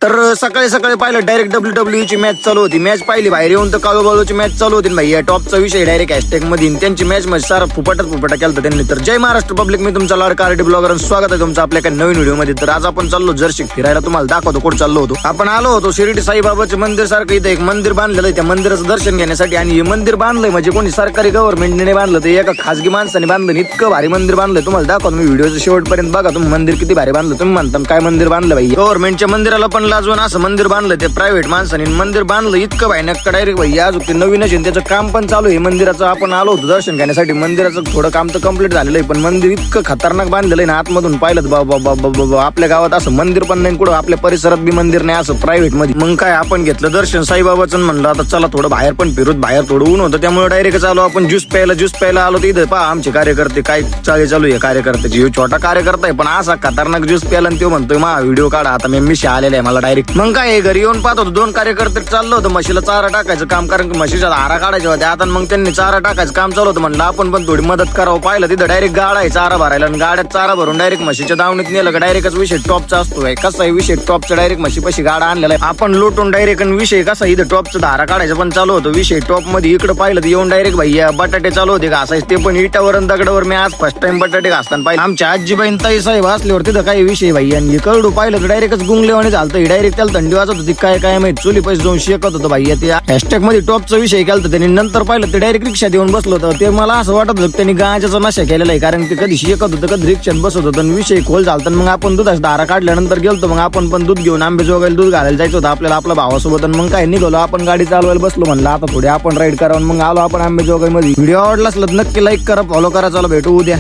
तर सकाळी सकाळी पाहिलं डायरेक्ट WWE ची मॅच चालू होती. मॅच पाहिली, बाहेर येऊन तर काळूबाळूची मॅच चालू होती भाई. या टॉपचा विषय डायरेक्ट हॅशटॅग मध्ये त्यांची मॅच मध्ये सारा फुपाटा केलं त्यांनी. तर जय महाराष्ट्र पब्लिक, मी तुमचा लाडका आरडी ब्लॉगर, स्वागत आहे तुमचं आपल्या एका नवीन व्हिडिओ मध्ये. तर आज आपण चाललो जर्शी फिरायला, तुम्हाला दाखवतो कुठे चाललो होतो. आपण आलो होतो शिर्डी साईबाबाचे मंदिर सारखं इथं एक मंदिर बांधलेलं आहे, त्या मंदिराचं दर्शन घेण्यासाठी. आणि हे मंदिर बांधलंय म्हणजे कोणी सरकारी गव्हर्नमेंटने बांधलं, ते एका खासगी माणसाने बांधलं. इतकं भारी मंदिर बांधलंय, तुम्हाला दाखवतो मी व्हिडिओच्या शेवटपर्यंत बघा. तुम्ही मंदिर किती भारी बांधलं. तुम्ही म्हणता काय मंदिर बांधलं भाई, गव्हर्नमेंटच्या मंदिराला पण लाजवून असं मंदिर बांधलं. ते प्रायव्हेट माणसाने मंदिर बांधलं इतकं भाई नक्का डायरेक्ट भाई. आज ते नवीन असेल, त्याचं काम पण चालू आहे मंदिराचं. आपण आलो होतो दर्शन घेण्यासाठी. मंदिराचं थोडं काम तर कम्प्लीट झालेलं आहे, पण मंदिर इतकं खतरनाक बांधलेलं आहे ना. आतमधून पाहिलं बाबा आपल्या गावात असं मंदिर पण नाही, कुठं आपल्या परिसरात बी मंदिर नाही असं प्रायव्हेट मध्ये. मग काय आपण घेतलं दर्शन साईबाबाचं, म्हणलं आता चला थोडं बाहेर पण फिरूत. बाहेर थोडं ऊन होतं त्यामुळे डायरेक्ट आलो आपण ज्यूस प्यायला आलो. इथं पहा आमचे कार्यकर्ते काय चालू आहे. कार्यकर्त्याची छोटा कार्यकर्ता आहे, पण असा खतरनाक ज्यूस प्यायला आणि तो म्हणतोय मा व्हिडिओ काढा. आता मी आलेला आहे मला डायरेक्ट. मग काय घरी येऊन पाहत होतो, दोन कार्यकर्ते चाललो होतं म्हशीला चारा टाकायचं काम, कारण की म्हशीच्या धारा काढायच्या होत्या. आता मग त्यांनी चारा टाकायचं काम चालू होतं, म्हणलं आपण पण थोडी मदत करावं. पाहिलं तिथं डायरेक्ट गाडा आहे चारा भरायला, आणि गाड्यात चारा भरून डायरेक्ट म्हशीच्या दावणीत नेलं का डायरेक्टच विषय टॉपचा असतो. कसा आहे विषय टॉपचा, डायरेक्ट म्हशीपाशी गाडा आणलेला आहे आपण लोटून डायरेक्ट. आणि विषय कसा इथं टॉपचं धारा काढायचं पण चालू होतं. विषय टॉप मध्ये इकडे पाहिलं तर येऊन डायरेक्ट भैया बटाटे चालू होते घासायचे, ते पण इटावर आणि दगडावर. मी आज फर्स्ट टाइम बटाटे घासताना पाहिजे. आमच्या आजीबाईन ताई साहेब असल्यावर तिथं काही विषय भाई. आणि कळडू पाहिलं तर डायरेक्टच गुंगलेवाणी झालं. डायरेक्ट त्याला थंडी वाजत होती काय माहिती, चुली पैसे जाऊन शेकत होतं भाई. त्या हॅशटॅग मध्ये टॉपचा विषय केला त्यांनी. नंतर पाहिलं ते डायरेक्ट रिक्षात येऊन बसलो होतं. ते मला असं वाटत होतं त्यांनी गांजाचा नशा केलेला आहे, कारण ते कधी शेकत होतं कधी रिक्षात बसत होतं. आणि विषय खोल झालता. मग आपण दुधाचा धारा काढल्यानंतर गेलतो, मग आपण पण दूध घेऊन आंबेजोगाईला दूध घालायला जायचं होतं आपल्याला आपल्या भावासोबत. मग काय निघालो आपण गाडी चालवायला बसलो, म्हणलं आता थोडी आपण राईड करावं. मग आलो आपण आंबेजोगाई मध्ये. व्हिडिओ आवडला असला नक्की लाईक करा, फॉलो करा. चला भेटू उद्या.